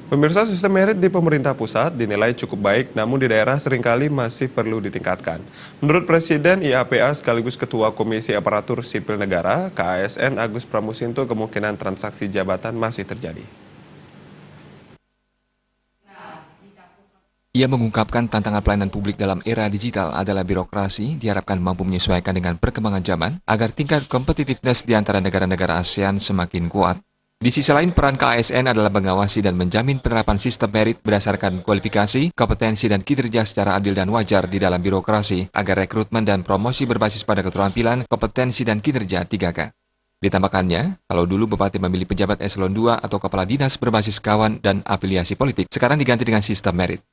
Pemirsa, sistem merit di pemerintah pusat dinilai cukup baik, namun di daerah seringkali masih perlu ditingkatkan. Menurut Presiden IAPA sekaligus Ketua Komisi Aparatur Sipil Negara, KASN Agus Pramusinto, kemungkinan transaksi jabatan masih terjadi. Ia mengungkapkan tantangan pelayanan publik dalam era digital adalah birokrasi diharapkan mampu menyesuaikan dengan perkembangan zaman agar tingkat kompetitivitas di antara negara-negara ASEAN semakin kuat. Di sisi lain, peran KASN adalah mengawasi dan menjamin penerapan sistem merit berdasarkan kualifikasi, kompetensi, dan kinerja secara adil dan wajar di dalam birokrasi, agar rekrutmen dan promosi berbasis pada keterampilan, kompetensi, dan kinerja 3K. Ditambahkannya, kalau dulu Bupati memilih pejabat eselon 2 atau kepala dinas berbasis kawan dan afiliasi politik, sekarang diganti dengan sistem merit.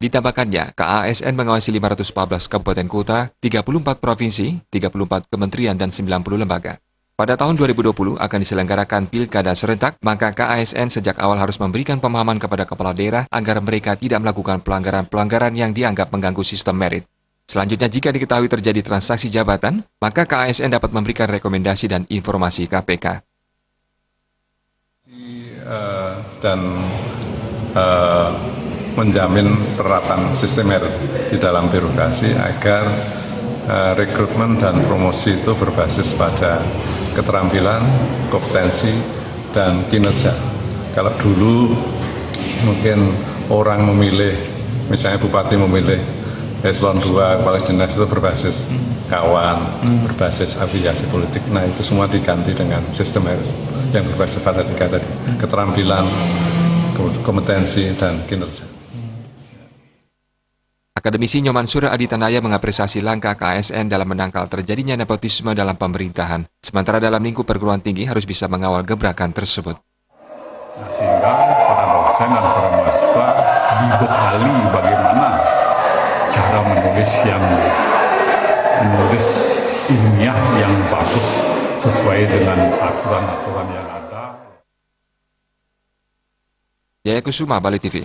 Ditambahkannya, KASN mengawasi 514 kabupaten kota, 34 provinsi, 34 kementerian, dan 90 lembaga. Pada tahun 2020 akan diselenggarakan pilkada serentak, maka KASN sejak awal harus memberikan pemahaman kepada kepala daerah agar mereka tidak melakukan pelanggaran-pelanggaran yang dianggap mengganggu sistem merit. Selanjutnya, jika diketahui terjadi transaksi jabatan, maka KASN dapat memberikan rekomendasi dan informasi KPK. Dan menjamin penerapan sistem merit di dalam birokrasi agar rekrutmen dan promosi itu berbasis pada keterampilan, kompetensi, dan kinerja. Kalau dulu mungkin orang memilih, misalnya bupati memilih eselon 2 kepala dinas itu berbasis kawan, berbasis afiliasi politik. Nah, itu semua diganti dengan sistem yang berbasis pada 3 tadi, keterampilan, kompetensi, dan kinerja. Akademisi Nyoman Surya Aditanaya mengapresiasi langkah KASN dalam menangkal terjadinya nepotisme dalam pemerintahan, sementara dalam lingkup perguruan tinggi harus bisa mengawal gebrakan tersebut. Nah, sehingga para dosen dan para mahasiswa dibekali bagaimana cara menulis ilmiah yang bagus sesuai dengan aturan-aturan yang ada. Jaya Kusuma, Bali TV.